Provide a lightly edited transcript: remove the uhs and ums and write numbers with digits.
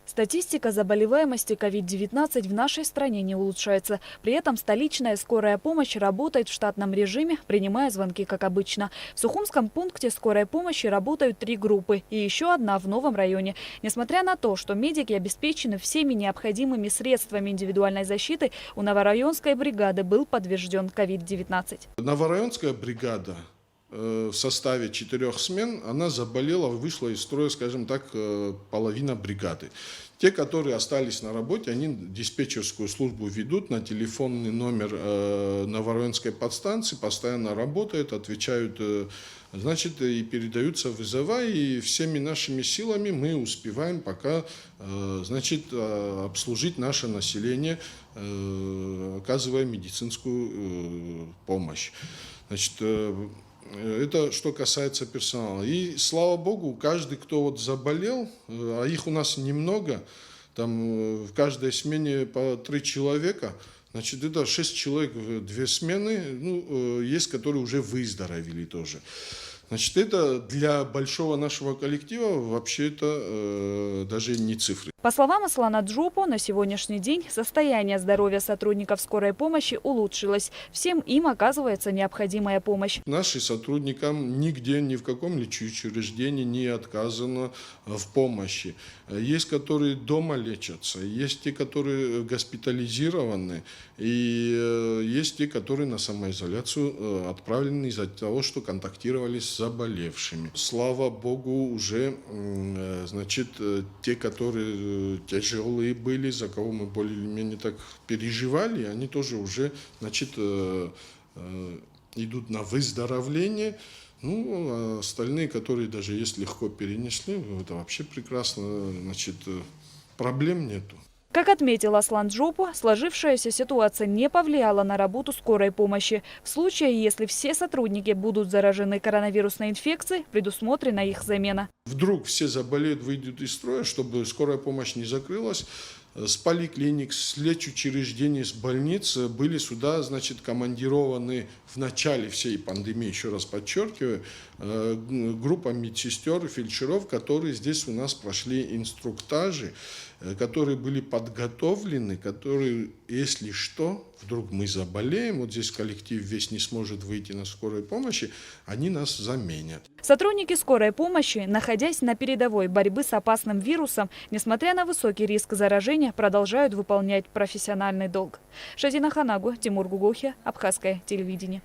Статистика заболеваемости COVID-19 в нашей стране не улучшается. При этом столичная скорая помощь работает в штатном режиме, принимая звонки как обычно. В Сухумском пункте скорой помощи работают 3 группы и еще одна в новом районе. Несмотря на то, что медики обеспечены всеми необходимыми средствами индивидуальной защиты, у Новорайонской бригады был подтвержден COVID-19. Новорайонская бригада в составе 4 смен, она заболела, вышла из строя, скажем так, половина бригады. Те, которые остались на работе, они диспетчерскую службу ведут, на телефонный номер Новорайонской подстанции, постоянно работают, отвечают, значит, и передаются вызова, и всеми нашими силами мы успеваем пока, значит, обслужить наше население, оказывая медицинскую помощь. Значит, это что касается персонала. И слава богу, каждый, кто вот заболел, а их у нас немного, там в каждой смене по 3 человека, значит, это 6 человек в 2 смены, ну, есть, которые уже выздоровели тоже. Значит, это для большого нашего коллектива вообще это даже не цифры. По словам Аслана Джопо, на сегодняшний день состояние здоровья сотрудников скорой помощи улучшилось. Всем им оказывается необходимая помощь. Нашим сотрудникам нигде, ни в каком лечебном учреждении не отказано в помощи. Есть, которые дома лечатся, есть те, которые госпитализированы, и есть те, которые на самоизоляцию отправлены из-за того, что контактировали с заболевшими. Слава богу, уже, значит, те, которые тяжелые были, за кого мы более-менее так переживали, они тоже уже, значит, идут на выздоровление. Ну, а остальные, которые даже если легко перенесли, это вообще прекрасно, значит, проблем нету. Как отметил Аслан Джопо, сложившаяся ситуация не повлияла на работу скорой помощи. В случае, если все сотрудники будут заражены коронавирусной инфекцией, предусмотрена их замена. Вдруг все заболеют, выйдут из строя, чтобы скорая помощь не закрылась, с поликлиник, с лечучреждений, с больниц были сюда, значит, командированы в начале всей пандемии, еще раз подчеркиваю, группа медсестер и фельдшеров, которые здесь у нас прошли инструктажи, которые были подготовлены, которые, если что, вдруг мы заболеем, вот здесь коллектив весь не сможет выйти на скорой помощи, они нас заменят. Сотрудники скорой помощи, находясь на передовой борьбы с опасным вирусом, несмотря на высокий риск заражения, продолжают выполнять профессиональный долг. Шазина Ханагу, Тимур Гугухи, Абхазское телевидение.